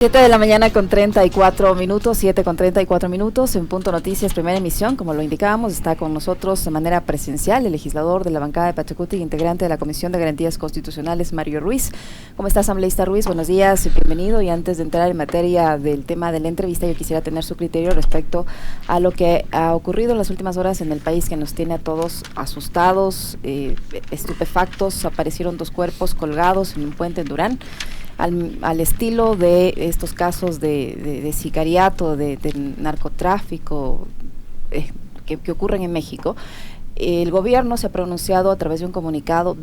7 de la mañana con 34 minutos, 7 con 34 minutos, en Punto Noticias, primera emisión, como lo indicábamos, está con nosotros de manera presencial el legislador de la bancada de Pachacuti, integrante de la Comisión de Garantías Constitucionales, Mario Ruiz. ¿Cómo está, asambleísta Ruiz? Buenos días y bienvenido. Y antes de entrar en materia del tema de la entrevista, yo quisiera tener su criterio respecto a lo que ha ocurrido en las últimas horas en el país, que nos tiene a todos asustados, estupefactos. Aparecieron 2 cuerpos colgados en un puente en Durán. Al estilo de estos casos de sicariato, de narcotráfico que ocurren en México. El gobierno se ha pronunciado a través de un comunicado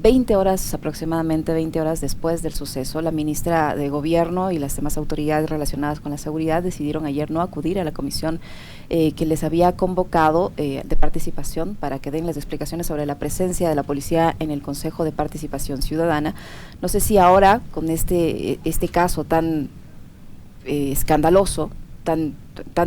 aproximadamente 20 horas después del suceso. La ministra de Gobierno y las demás autoridades relacionadas con la seguridad decidieron ayer no acudir a la comisión que les había convocado de participación para que den las explicaciones sobre la presencia de la policía en el Consejo de Participación Ciudadana. No sé si ahora, con este caso tan escandaloso, tan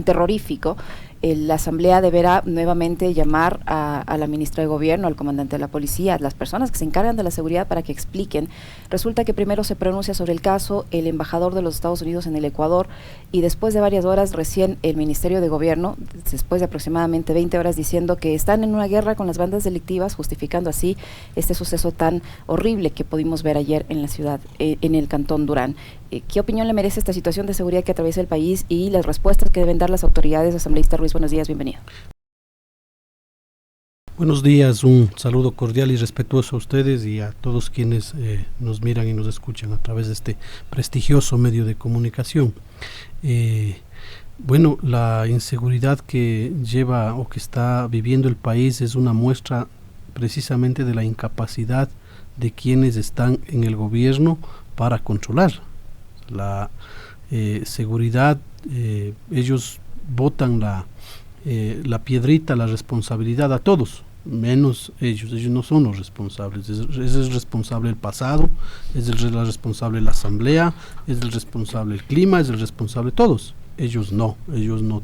terrorífico, la Asamblea deberá nuevamente llamar a la ministra de Gobierno, al comandante de la policía, a las personas que se encargan de la seguridad para que expliquen. Resulta que primero se pronuncia sobre el caso el embajador de los Estados Unidos en el Ecuador, y después de varias horas recién el Ministerio de Gobierno, después de aproximadamente 20 horas, diciendo que están en una guerra con las bandas delictivas, justificando así este suceso tan horrible que pudimos ver ayer en la ciudad, en el cantón Durán. ¿Qué opinión le merece esta situación de seguridad que atraviesa el país y las respuestas que deben dar las autoridades? Asambleísta Ruiz, buenos días, bienvenido. Buenos días, un saludo cordial y respetuoso a ustedes y a todos quienes nos miran y nos escuchan a través de este prestigioso medio de comunicación. Bueno, la inseguridad que lleva o que está viviendo el país es una muestra precisamente de la incapacidad de quienes están en el gobierno para controlar la seguridad. Ellos botan la piedrita, la responsabilidad a todos, menos ellos no son los responsables. Es el responsable el pasado, es el responsable la asamblea, es el responsable el clima, es el responsable todos. Ellos no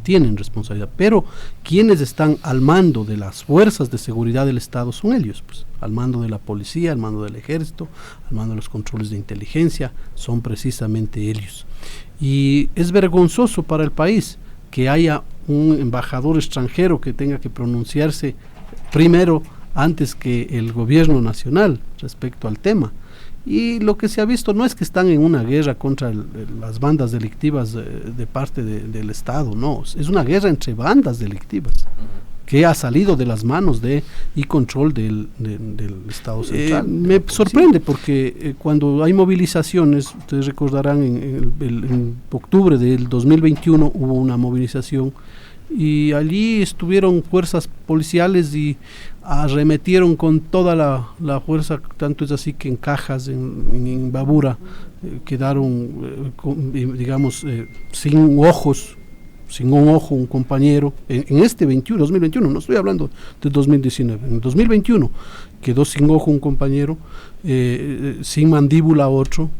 tienen responsabilidad, pero quienes están al mando de las fuerzas de seguridad del Estado son ellos, pues, al mando de la policía, al mando del ejército, al mando de los controles de inteligencia, son precisamente ellos. Y es vergonzoso para el país que haya un embajador extranjero que tenga que pronunciarse primero antes que el gobierno nacional respecto al tema. Y lo que se ha visto no es que están en una guerra contra las bandas delictivas de parte del Estado, no, es una guerra entre bandas delictivas que ha salido de las manos y control del Estado central. Me sorprende porque cuando hay movilizaciones, ustedes recordarán en octubre del 2021 hubo una movilización y allí estuvieron fuerzas policiales y arremetieron con toda la fuerza, tanto es así que en Cajas, en Babura, quedaron, sin un ojo un compañero, en este 2021, no estoy hablando de 2019, en 2021 quedó sin ojo un compañero, sin mandíbula otro.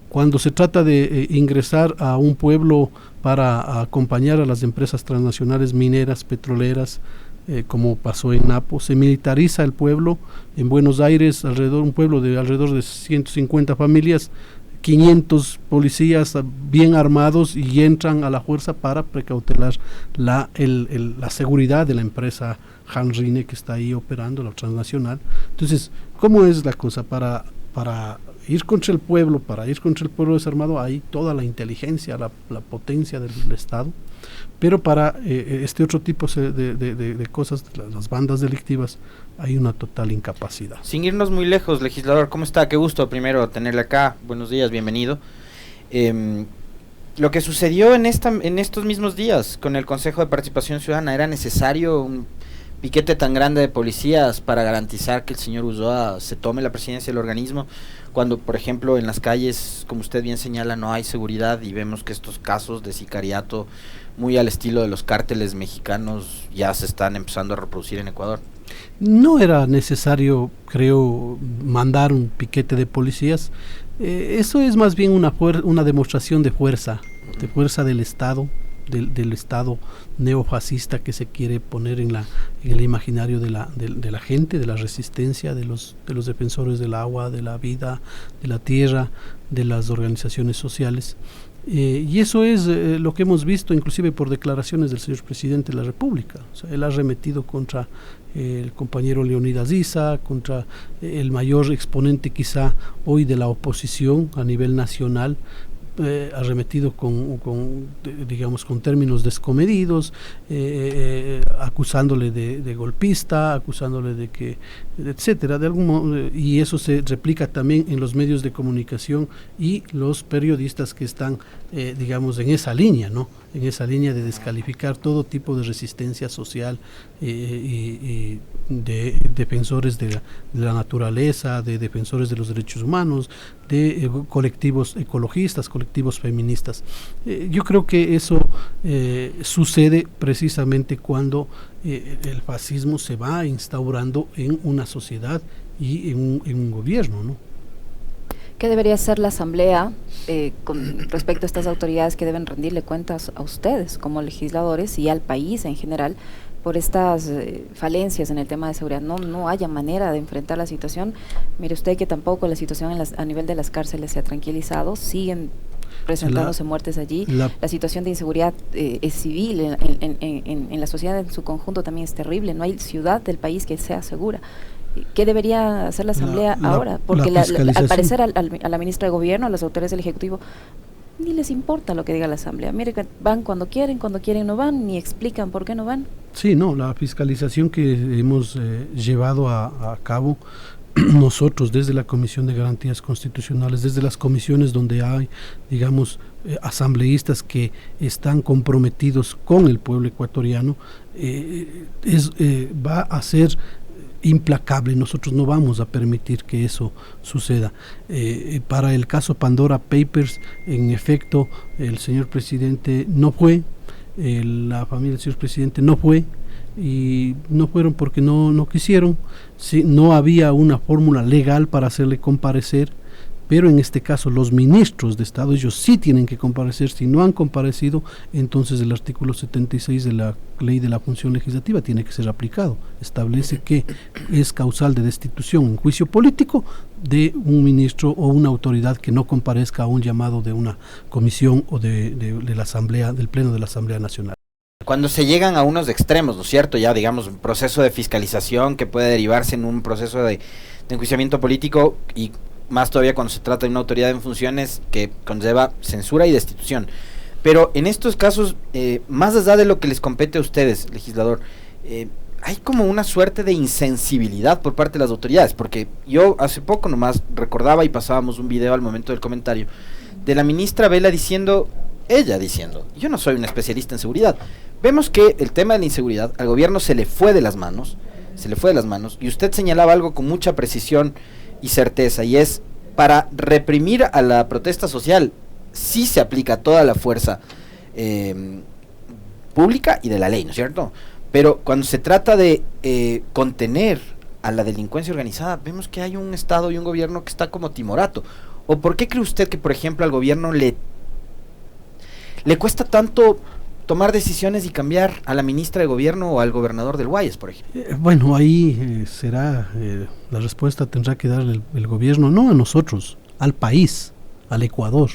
Cuando se trata de ingresar a un pueblo para acompañar a las empresas transnacionales mineras, petroleras, como pasó en Napo, se militariza el pueblo. En Buenos Aires, un pueblo de alrededor de 150 familias, 500 policías bien armados y entran a la fuerza para precautelar la seguridad de la empresa Hanrine que está ahí operando, la transnacional. Entonces, ¿cómo es la cosa? Para ir contra el pueblo, desarmado, hay toda la inteligencia, la potencia del Estado, pero para este otro tipo de cosas, las bandas delictivas, hay una total incapacidad. Sin irnos muy lejos, legislador, ¿cómo está? Qué gusto primero tenerle acá, buenos días, bienvenido. Lo que sucedió en estos mismos días con el Consejo de Participación Ciudadana, ¿era necesario un piquete tan grande de policías para garantizar que el señor Ulloa se tome la presidencia del organismo, cuando, por ejemplo, en las calles, como usted bien señala, no hay seguridad y vemos que estos casos de sicariato, muy al estilo de los cárteles mexicanos, ya se están empezando a reproducir en Ecuador? No era necesario, creo, mandar un piquete de policías. Eso es más bien una demostración de fuerza del Estado, del Estado neofascista que se quiere poner en el imaginario de la gente, de la resistencia, de los defensores del agua, de la vida, de la tierra, de las organizaciones sociales. Y eso es lo que hemos visto inclusive por declaraciones del señor presidente de la República. O sea, él ha arremetido contra el compañero Leonidas Issa, contra el mayor exponente quizá hoy de la oposición a nivel nacional, arremetido digamos, con términos descomedidos, acusándole de golpista, acusándole de que, etcétera, de algún modo, y eso se replica también en los medios de comunicación y los periodistas que están, digamos, en esa línea, ¿no? En esa línea de descalificar todo tipo de resistencia social y de defensores de la naturaleza, de defensores de los derechos humanos, de colectivos ecologistas, colectivos feministas. Yo creo que eso sucede precisamente cuando el fascismo se va instaurando en una sociedad y en un gobierno, ¿no? ¿Qué debería hacer la Asamblea con respecto a estas autoridades que deben rendirle cuentas a ustedes como legisladores y al país en general por estas falencias en el tema de seguridad? No haya manera de enfrentar la situación. Mire usted que tampoco la situación a nivel de las cárceles se ha tranquilizado, siguen presentándose muertes allí. La situación de inseguridad es civil en la sociedad en su conjunto también es terrible. No hay ciudad del país que sea segura. ¿Qué debería hacer la Asamblea ahora? Porque al parecer a la ministra de Gobierno, a las autoridades del Ejecutivo, ni les importa lo que diga la Asamblea. Mire que van cuando quieren no van, ni explican por qué no van. Sí, no, la fiscalización que hemos llevado a cabo nosotros desde la Comisión de Garantías Constitucionales, desde las comisiones donde hay, digamos, asambleístas que están comprometidos con el pueblo ecuatoriano, va a ser implacable. Nosotros no vamos a permitir que eso suceda. Para el caso Pandora Papers, en efecto, el señor presidente no fue, la familia del señor presidente no fue, y no fueron porque no quisieron. Sí, no había una fórmula legal para hacerle comparecer, pero en este caso los ministros de Estado, ellos sí tienen que comparecer. Si no han comparecido, entonces el artículo 76 de la Ley de la Función Legislativa tiene que ser aplicado. Establece que es causal de destitución en juicio político de un ministro o una autoridad que no comparezca a un llamado de una comisión o de la Asamblea, del Pleno de la Asamblea Nacional. Cuando se llegan a unos extremos, ¿no es cierto? Ya, digamos, un proceso de fiscalización que puede derivarse en un proceso de enjuiciamiento político, y más todavía cuando se trata de una autoridad en funciones que conlleva censura y destitución. Pero en estos casos, más allá de lo que les compete a ustedes, legislador, hay como una suerte de insensibilidad por parte de las autoridades, porque yo hace poco nomás recordaba y pasábamos un video al momento del comentario de la ministra Vela diciendo, yo no soy un especialista en seguridad. Vemos que el tema de la inseguridad al gobierno se le fue de las manos, y usted señalaba algo con mucha precisión y certeza, y es, para reprimir a la protesta social sí se aplica toda la fuerza pública y de la ley, ¿no es cierto? Pero cuando se trata de contener a la delincuencia organizada, vemos que hay un Estado y un gobierno que está como timorato. ¿O por qué cree usted que, por ejemplo, al gobierno le cuesta tanto tomar decisiones y cambiar a la ministra de Gobierno o al gobernador del Guayas, por ejemplo? Bueno, ahí la respuesta tendrá que dar el gobierno, no a nosotros, al país, al Ecuador.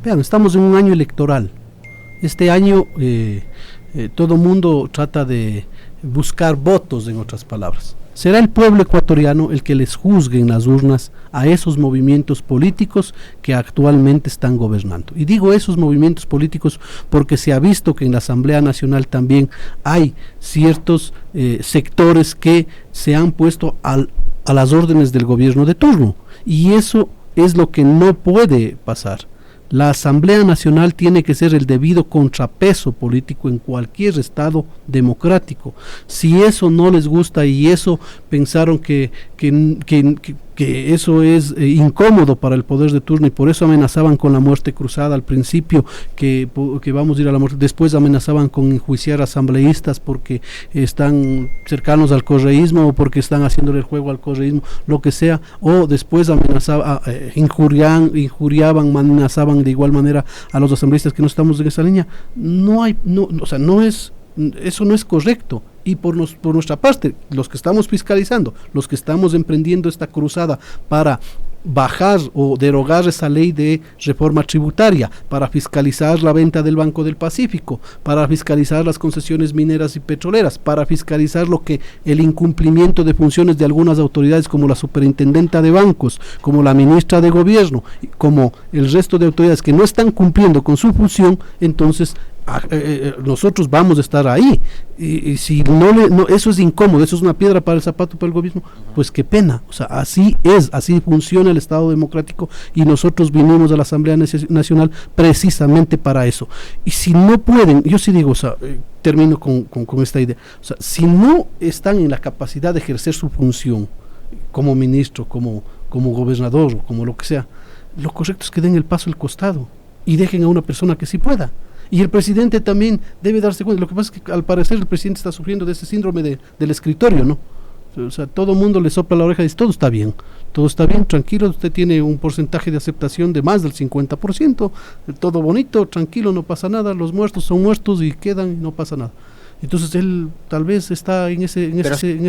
Vean, estamos en un año electoral. Este año todo mundo trata de buscar votos, en otras palabras. Será el pueblo ecuatoriano el que les juzgue en las urnas a esos movimientos políticos que actualmente están gobernando. Y digo esos movimientos políticos porque se ha visto que en la Asamblea Nacional también hay ciertos sectores que se han puesto a las órdenes del gobierno de turno. Y eso es lo que no puede pasar. La Asamblea Nacional tiene que ser el debido contrapeso político en cualquier estado democrático. Si eso no les gusta y eso pensaron que eso es incómodo para el poder de turno, y por eso amenazaban con la muerte cruzada al principio, que vamos a ir a la muerte. Después amenazaban con enjuiciar asambleístas porque están cercanos al correísmo o porque están haciéndole el juego al correísmo, lo que sea, o después amenazaban, injuriaban, amenazaban de igual manera a los asambleístas que no estamos en esa línea. Eso no es correcto. Y por nuestra parte, los que estamos fiscalizando, los que estamos emprendiendo esta cruzada para bajar o derogar esa ley de reforma tributaria, para fiscalizar la venta del Banco del Pacífico, para fiscalizar las concesiones mineras y petroleras, para fiscalizar el incumplimiento de funciones de algunas autoridades como la superintendenta de bancos, como la ministra de gobierno, como el resto de autoridades que no están cumpliendo con su función. Entonces nosotros vamos a estar ahí, y si no, eso es incómodo, eso es una piedra para el zapato para el gobierno, pues qué pena. O sea, así funciona el Estado democrático, y nosotros vinimos a la Asamblea Nacional precisamente para eso. Y si no pueden, yo sí digo, o sea, termino con esta idea, o sea, si no están en la capacidad de ejercer su función como ministro, como gobernador, o como lo que sea, lo correcto es que den el paso al costado y dejen a una persona que sí pueda. Y el presidente también debe darse cuenta. Lo que pasa es que al parecer el presidente está sufriendo de ese síndrome del escritorio, ¿no? O sea, todo el mundo le sopla la oreja y dice, todo está bien, tranquilo, usted tiene un porcentaje de aceptación de más del 50%, todo bonito, tranquilo, no pasa nada, los muertos son muertos y quedan y no pasa nada. Entonces él tal vez está en ese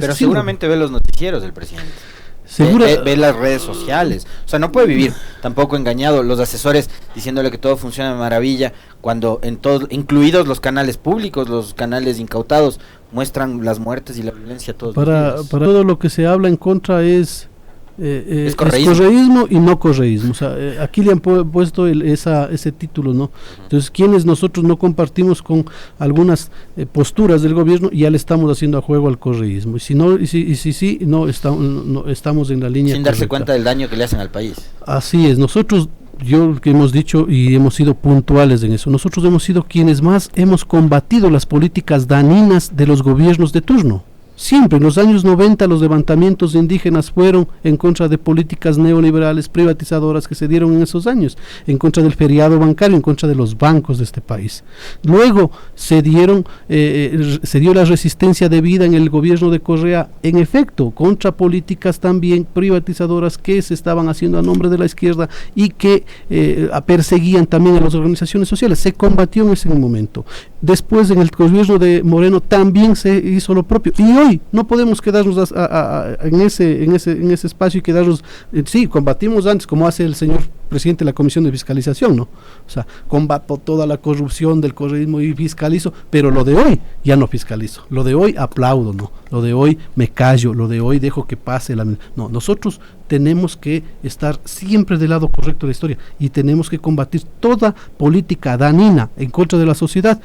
pero seguramente ve los noticieros el presidente. Ve las redes sociales, o sea, no puede vivir tampoco engañado, los asesores diciéndole que todo funciona de maravilla, cuando incluidos los canales públicos, los canales incautados, muestran las muertes y la violencia todos los días. Para todo lo que se habla en contra es correísmo y no correísmo. O sea, aquí le han puesto ese título, ¿no? Entonces, quienes nosotros no compartimos con algunas posturas del gobierno, ya le estamos haciendo a juego al correísmo. Y si no, no estamos en la línea sin darse cuenta del daño que le hacen al país. Así es. Nosotros, que hemos dicho y hemos sido puntuales en eso, nosotros hemos sido quienes más hemos combatido las políticas dañinas de los gobiernos de turno. Siempre en los años 90 los levantamientos indígenas fueron en contra de políticas neoliberales privatizadoras que se dieron en esos años, en contra del feriado bancario, en contra de los bancos de este país. Luego se dio la resistencia debida en el gobierno de Correa, en efecto, contra políticas también privatizadoras que se estaban haciendo a nombre de la izquierda y que perseguían también a las organizaciones sociales. Se combatió en ese momento. Después, en el gobierno de Moreno también se hizo lo propio. Y hoy no podemos quedarnos en ese espacio y quedarnos, sí, combatimos antes, como hace el señor presidente de la Comisión de Fiscalización, ¿no? O sea, combato toda la corrupción del correísmo y fiscalizo, pero lo de hoy ya no fiscalizo. Lo de hoy aplaudo, ¿no? Lo de hoy me callo, lo de hoy dejo que pase No, nosotros tenemos que estar siempre del lado correcto de la historia y tenemos que combatir toda política dañina en contra de la sociedad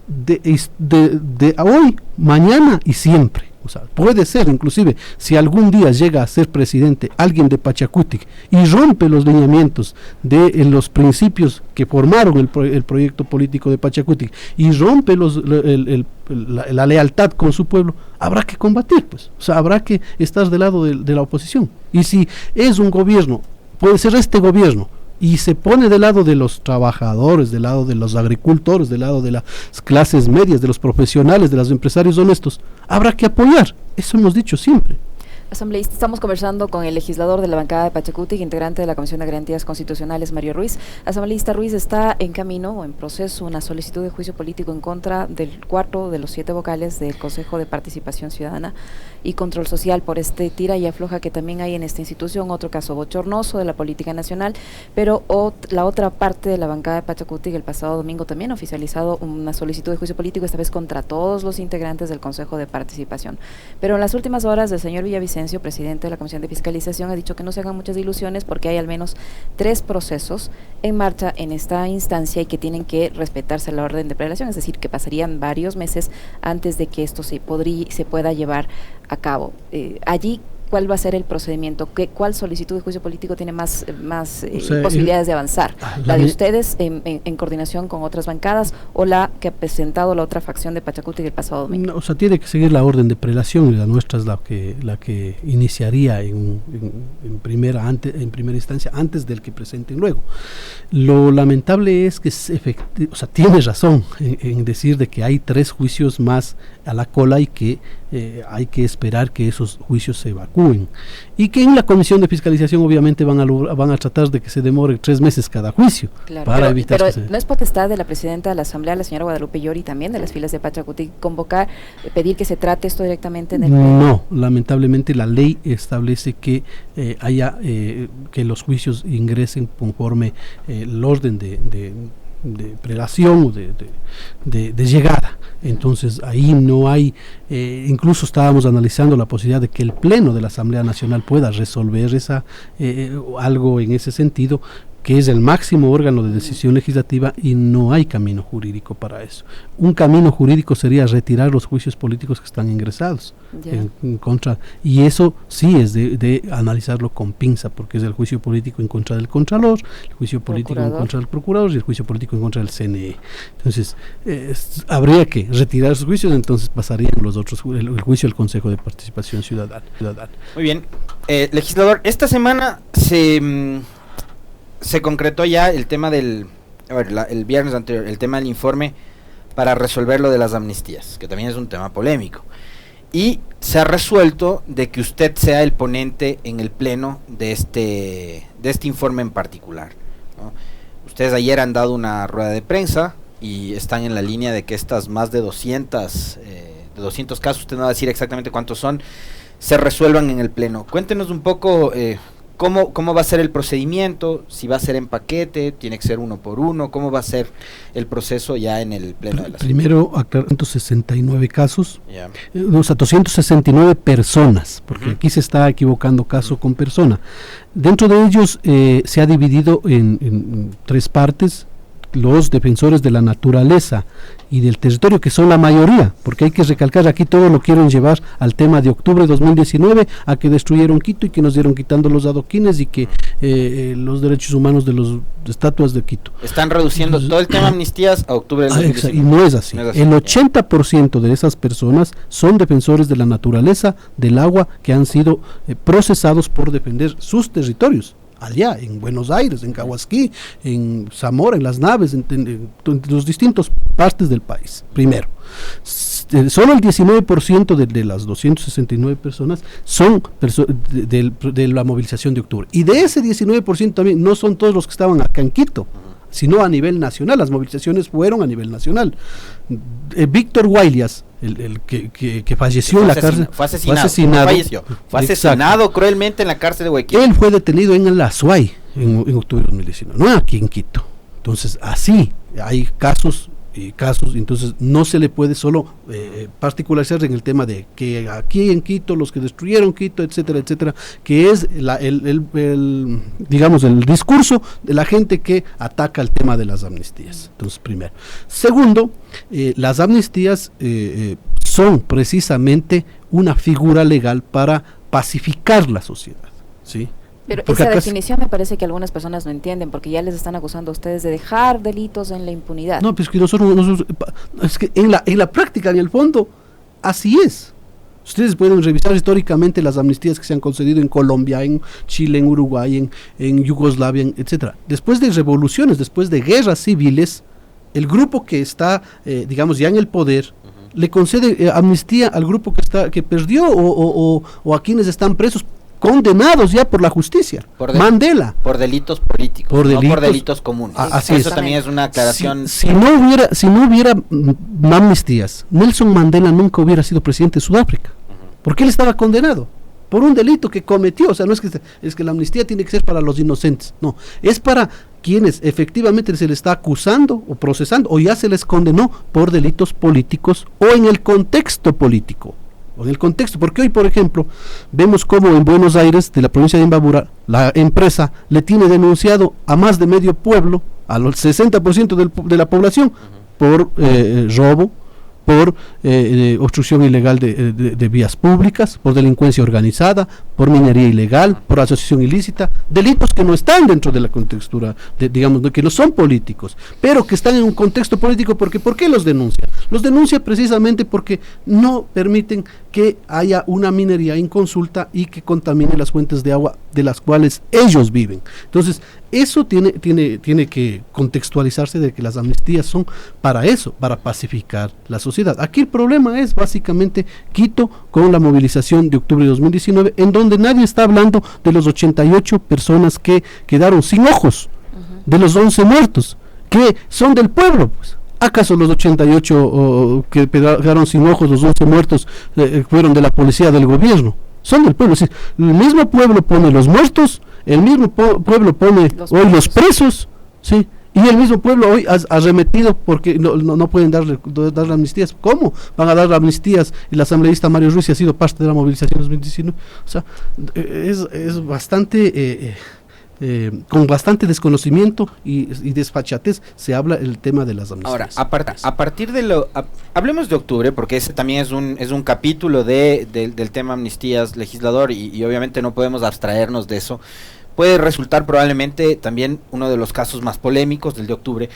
de hoy, mañana y siempre. O sea, puede ser, inclusive, si algún día llega a ser presidente alguien de Pachacutic y rompe los lineamientos de los principios que formaron el proyecto político de Pachacutic y rompe la lealtad con su pueblo, habrá que combatir, pues. O sea, habrá que estar del lado de la oposición. Y si es un gobierno, puede ser este gobierno, y se pone del lado de los trabajadores, del lado de los agricultores, del lado de las clases medias, de los profesionales, de los empresarios honestos, habrá que apoyar. Eso hemos dicho siempre. Asambleísta, estamos conversando con el legislador de la bancada de Pachacutic, integrante de la Comisión de Garantías Constitucionales, Mario Ruiz. Asambleísta Ruiz, está en camino o en proceso una solicitud de juicio político en contra del 4 de los 7 vocales del Consejo de Participación Ciudadana y Control Social por este tira y afloja que también hay en esta institución, otro caso bochornoso de la política nacional, pero la otra parte de la bancada de Pachacutic el pasado domingo también ha oficializado una solicitud de juicio político, esta vez contra todos los integrantes del Consejo de Participación. Pero en las últimas horas el señor Villavicencio, presidente de la Comisión de Fiscalización, ha dicho que no se hagan muchas ilusiones porque hay al menos 3 procesos en marcha en esta instancia y que tienen que respetarse la orden de prelación, es decir, que pasarían varios meses antes de que esto se pueda llevar a cabo. Allí, ¿cuál va a ser el procedimiento? ¿Cuál solicitud de juicio político tiene más posibilidades de avanzar? ¿La de ustedes en coordinación con otras bancadas o la que ha presentado la otra facción de Pachacutic el pasado domingo? No, o sea, tiene que seguir la orden de prelación y la nuestra es la que iniciaría en primera instancia antes del que presenten luego. Lo lamentable es que tiene razón en decir de que hay 3 juicios más a la cola y que hay que esperar que esos juicios se evacúen. Y que en la comisión de fiscalización obviamente van a tratar de que se demore 3 meses cada juicio, claro, para evitar pero que se... no es potestad de la presidenta de la Asamblea, la señora Guadalupe Llori, también de las filas de Pachacutic, convocar, pedir que se trate esto directamente en el pleno. No, lamentablemente la ley establece que que los juicios ingresen conforme el orden de prelación o de llegada. Entonces ahí no hay, incluso estábamos analizando la posibilidad de que el Pleno de la Asamblea Nacional pueda resolver algo en ese sentido, que es el máximo órgano de decisión legislativa, y no hay camino jurídico para eso. Un camino jurídico sería retirar los juicios políticos que están ingresados en contra, y eso sí es de analizarlo con pinza, porque es el juicio político en contra del Contralor, el juicio político en contra del Procurador y el juicio político en contra del CNE. Entonces habría que retirar esos juicios, entonces pasarían los otros, el juicio del Consejo de Participación Ciudadana. Muy bien, legislador, esta semana se concretó ya el tema el viernes anterior, el tema del informe para resolver lo de las amnistías, que también es un tema polémico. Y se ha resuelto de que usted sea el ponente en el pleno de este informe en particular, ¿no? Ustedes ayer han dado una rueda de prensa y están en la línea de que estas más de 200 casos, usted no va a decir exactamente cuántos son, se resuelvan en el pleno. Cuéntenos un poco... ¿Cómo va a ser el procedimiento? Si va a ser en paquete, tiene que ser uno por uno, ¿cómo va a ser el proceso ya en el pleno de la ciudad? Primero, aclarar, 269 casos, o sea, 269 personas, porque aquí se está equivocando caso con persona. Dentro de ellos se ha dividido en 3 partes: los defensores de la naturaleza y del territorio, que son la mayoría, porque hay que recalcar, aquí todo lo quieren llevar al tema de octubre de 2019, a que destruyeron Quito y que nos dieron quitando los adoquines y que los derechos humanos de las estatuas de Quito. Están reduciendo todo el tema amnistías a octubre del 2019. Y no es así. El 80% de esas personas son defensores de la naturaleza, del agua, que han sido procesados por defender sus territorios. Allá, en Buenos Aires, en Cahuasquí, en Zamora, en Las Naves, en los distintos partes del país. Primero, solo el 19% de las 269 personas son de la movilización de octubre. Y de ese 19% también no son todos los que estaban acá en Quito, sino a nivel nacional. Las movilizaciones fueron a nivel nacional. Víctor Guailias, el que falleció en la cárcel, fue asesinado cruelmente en la cárcel de Guayaquil. Él fue detenido en la Azuay en octubre de 2019, no aquí en Quito. Entonces, así hay casos, entonces no se le puede solo particularizar en el tema de que aquí en Quito, los que destruyeron Quito, etcétera, etcétera, que es digamos, el discurso de la gente que ataca el tema de las amnistías. Entonces, primero. Segundo, las amnistías son precisamente una figura legal para pacificar la sociedad, ¿sí? Pero esa definición me parece que algunas personas no entienden, porque ya les están acusando a ustedes de dejar delitos en la impunidad. No, pues que nosotros es que en la práctica, en el fondo, así es. Ustedes pueden revisar históricamente las amnistías que se han concedido en Colombia, en Chile, en Uruguay, en Yugoslavia, etcétera. Después de revoluciones, después de guerras civiles, el grupo que está, digamos, ya en el poder, le concede amnistía al grupo que perdió o a quienes están presos, condenados ya por la justicia. Mandela. Por delitos políticos, no por delitos comunes. Así Eso también es una aclaración. Si no hubiera amnistías, Nelson Mandela nunca hubiera sido presidente de Sudáfrica. Porque él estaba condenado por un delito que cometió. O sea, no es que la amnistía tiene que ser para los inocentes. No, es para quienes efectivamente se les está acusando o procesando o ya se les condenó por delitos políticos o en el contexto político. O en el contexto, porque hoy, por ejemplo, vemos cómo en Buenos Aires, de la provincia de Imbabura, la empresa le tiene denunciado a más de medio pueblo, al 60% de la población, por robo, por obstrucción ilegal de vías públicas, por delincuencia organizada, por minería ilegal, por asociación ilícita, delitos que no están dentro de la contextura, digamos, que no son políticos, pero que están en un contexto político. Porque ¿por qué los denuncia? Los denuncia precisamente porque no permiten que haya una minería inconsulta y que contamine las fuentes de agua de las cuales ellos viven. Entonces, eso tiene que contextualizarse de que las amnistías son para eso, para pacificar la sociedad. Aquí el problema es básicamente Quito con la movilización de octubre de 2019, en donde nadie está hablando de los 88 personas que quedaron sin ojos, de los 11 muertos, que son del pueblo, pues. ¿Acaso los 88 que quedaron sin ojos, los 11 muertos, fueron de la policía del gobierno? Son del pueblo. Es decir, el mismo pueblo pone los muertos, el mismo pueblo pone hoy los presos, ¿sí? Y el mismo pueblo hoy ha arremetido porque no pueden dar amnistías. ¿Cómo van a dar amnistías? El asambleísta Mario Ruiz ha sido parte de la movilización 2019. O sea, es bastante... con bastante desconocimiento y desfachatez se habla el tema de las amnistías. Ahora, a partir de hablemos de octubre, porque ese también es un capítulo del tema amnistías, legislador, y obviamente no podemos abstraernos de eso. Puede resultar probablemente también uno de los casos más polémicos del de octubre,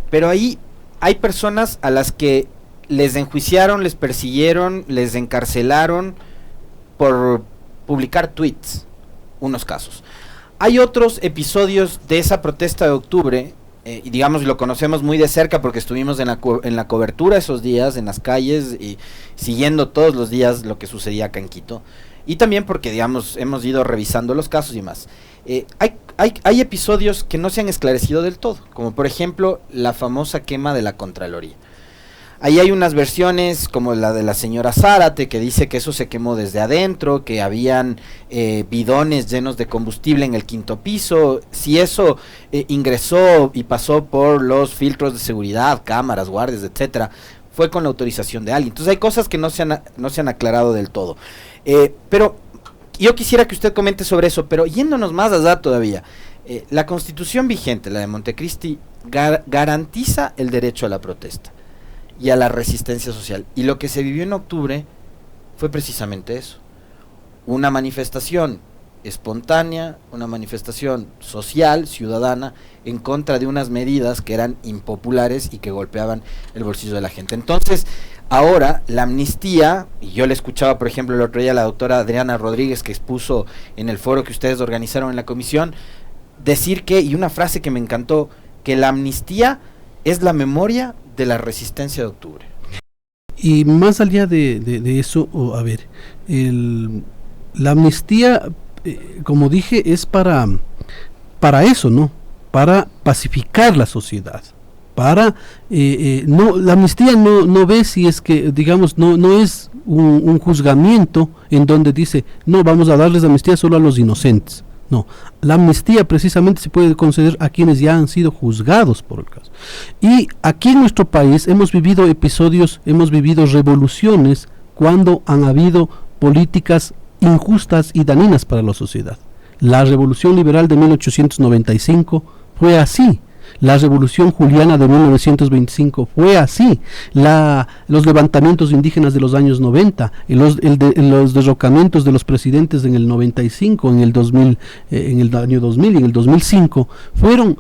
pero ahí hay personas a las que les enjuiciaron, les persiguieron, les encarcelaron por publicar tweets, unos casos. Hay otros episodios de esa protesta de octubre, y digamos lo conocemos muy de cerca porque estuvimos en la cobertura esos días, en las calles, y siguiendo todos los días lo que sucedía acá en Quito, y también porque digamos hemos ido revisando los casos y más. Hay episodios que no se han esclarecido del todo, como por ejemplo la famosa quema de la Contraloría. Ahí hay unas versiones como la de la señora Zárate, que dice que eso se quemó desde adentro, que habían bidones llenos de combustible en el 5º piso. Si eso ingresó y pasó por los filtros de seguridad, cámaras, guardias, etcétera, fue con la autorización de alguien. Entonces hay cosas que no se han aclarado del todo. Pero yo quisiera que usted comente sobre eso, pero yéndonos más allá todavía. La Constitución vigente, la de Montecristi, garantiza el derecho a la protesta y a la resistencia social, y lo que se vivió en octubre fue precisamente eso, una manifestación espontánea, una manifestación social, ciudadana, en contra de unas medidas que eran impopulares y que golpeaban el bolsillo de la gente. Entonces, ahora la amnistía, y yo le escuchaba por ejemplo el otro día a la doctora Adriana Rodríguez, que expuso en el foro que ustedes organizaron en la comisión, decir que, y una frase que me encantó, que la amnistía es la memoria de la resistencia de octubre. Y más allá de eso, a ver, la amnistía, como dije, es para eso, ¿no? Para pacificar la sociedad. La amnistía no ve si es que, digamos, no es un juzgamiento en donde dice, no, vamos a darles amnistía solo a los inocentes. No, la amnistía precisamente se puede conceder a quienes ya han sido juzgados por el caso. Y aquí en nuestro país hemos vivido episodios, hemos vivido revoluciones cuando han habido políticas injustas y dañinas para la sociedad. La Revolución Liberal de 1895 fue así. La Revolución Juliana de 1925 fue así. Los levantamientos indígenas de los años 90, los derrocamientos de los presidentes en el 95, en el 2000, en el año 2000 y en el 2005 fueron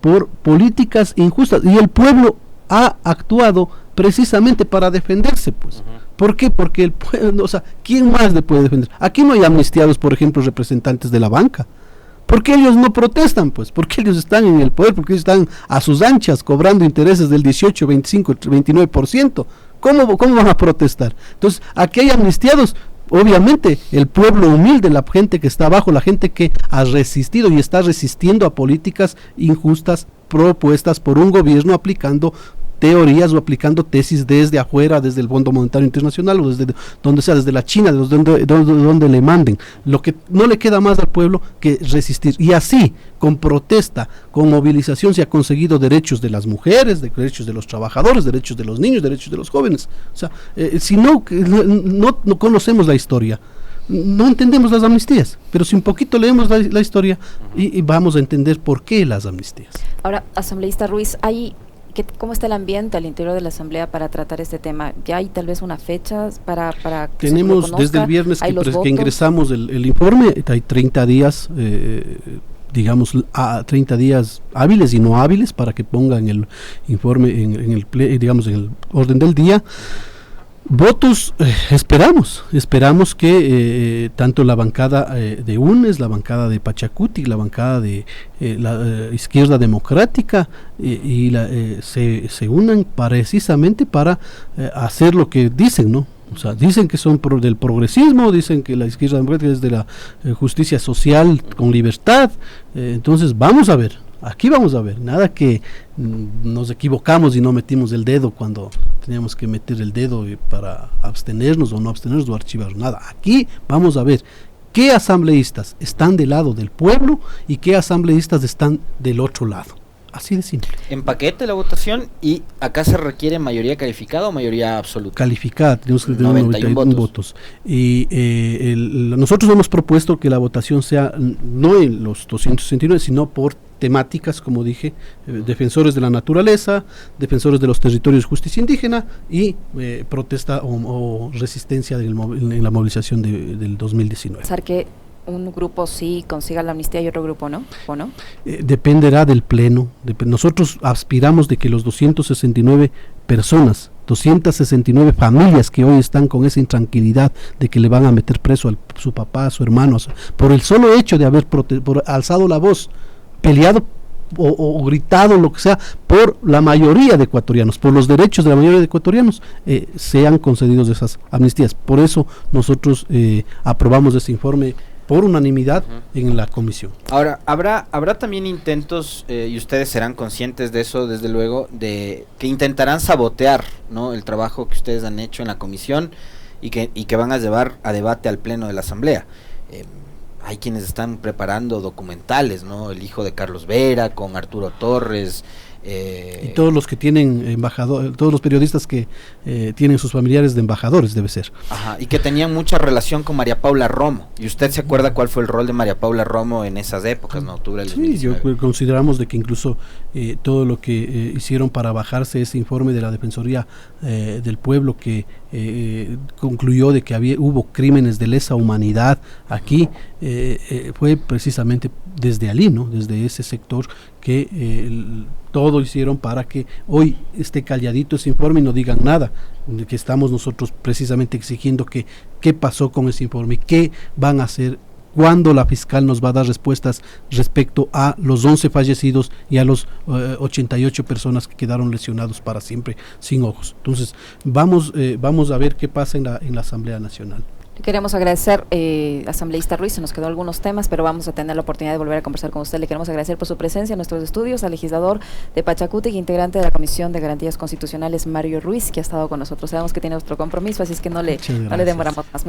por políticas injustas, y el pueblo ha actuado precisamente para defenderse, pues. ¿Por qué? Porque el pueblo, o sea, ¿quién más le puede defender? Aquí no hay amnistiados, por ejemplo, representantes de la banca. ¿Por qué ellos no protestan, pues? Porque ellos están en el poder, porque ellos están a sus anchas cobrando intereses del 18, 25, 29%. ¿Cómo van a protestar? Entonces, aquí hay amnistiados, obviamente, el pueblo humilde, la gente que está abajo, la gente que ha resistido y está resistiendo a políticas injustas propuestas por un gobierno aplicando teorías o aplicando tesis desde afuera, desde el Fondo Monetario Internacional o desde donde sea, desde la China, donde le manden. Lo que no le queda más al pueblo que resistir. Y así, con protesta, con movilización, se ha conseguido derechos de las mujeres, derechos de los trabajadores, derechos de los niños, derechos de los jóvenes. O sea, si no conocemos la historia, no entendemos las amnistías, pero si un poquito leemos la historia y vamos a entender por qué las amnistías. Ahora, asambleísta Ruiz, ¿cómo está el ambiente al interior de la Asamblea para tratar este tema? ¿Ya hay tal vez una fecha para que tenemos se conozca? Desde el viernes que ingresamos el informe, hay 30 días, digamos, 30 días hábiles y no hábiles para que pongan el informe en el orden del día. Votos, esperamos que tanto la bancada de UNES, la bancada de Pachacuti, la bancada de la Izquierda Democrática se unan precisamente para hacer lo que dicen, ¿no? O sea, dicen que son del progresismo, dicen que la Izquierda Democrática es de la justicia social con libertad, entonces vamos a ver. Aquí vamos a ver, nada que nos equivocamos y no metimos el dedo cuando teníamos que meter el dedo para abstenernos o no abstenernos o archivar, nada. Aquí vamos a ver qué asambleístas están del lado del pueblo y qué asambleístas están del otro lado. Así de simple. En paquete la votación, y acá se requiere mayoría calificada o mayoría absoluta. Calificada, tenemos que tener 91 votos. Y nosotros hemos propuesto que la votación sea no en los 269, sino por temáticas, como dije, defensores de la naturaleza, defensores de los territorios, justicia indígena y protesta o resistencia en la movilización del 2019. ¿Pensar que un grupo sí consiga la amnistía y otro grupo no? ¿O no? Dependerá del pleno. Nosotros aspiramos de que los 269 personas, 269 familias que hoy están con esa intranquilidad de que le van a meter preso a su papá, a su hermano, por el solo hecho de haber alzado la voz, peleado o gritado, lo que sea, por la mayoría de ecuatorianos, por los derechos de la mayoría de ecuatorianos, sean concedidos esas amnistías. Por eso nosotros aprobamos ese informe por unanimidad en la comisión. Ahora, habrá también intentos, y ustedes serán conscientes de eso, desde luego, de que intentarán sabotear, ¿no?, el trabajo que ustedes han hecho en la comisión y que van a llevar a debate al pleno de la asamblea. Hay quienes están preparando documentales, ¿no? El hijo de Carlos Vera con Arturo Torres. Y todos los que tienen embajador, todos los periodistas que tienen sus familiares de embajadores, debe ser. Ajá, y que tenían mucha relación con María Paula Romo. ¿Y usted se acuerda cuál fue el rol de María Paula Romo en esas épocas, no? Octubre del 2019. Sí, consideramos de que incluso todo lo que hicieron para bajarse ese informe de la Defensoría del Pueblo que concluyó de que hubo crímenes de lesa humanidad aquí, fue precisamente desde allí, ¿no? Desde ese sector que todo hicieron para que hoy esté calladito ese informe y no digan nada, de que estamos nosotros precisamente exigiendo que qué pasó con ese informe, qué van a hacer, cuándo la fiscal nos va a dar respuestas respecto a los 11 fallecidos y a los 88 personas que quedaron lesionados para siempre sin ojos. Entonces vamos a ver qué pasa en la Asamblea Nacional. Queremos agradecer, asambleísta Ruiz, se nos quedó algunos temas, pero vamos a tener la oportunidad de volver a conversar con usted. Le queremos agradecer por su presencia en nuestros estudios, al legislador de Pachacuti, integrante de la Comisión de Garantías Constitucionales, Mario Ruiz, que ha estado con nosotros. Sabemos que tiene otro compromiso, así es que no le demoramos más.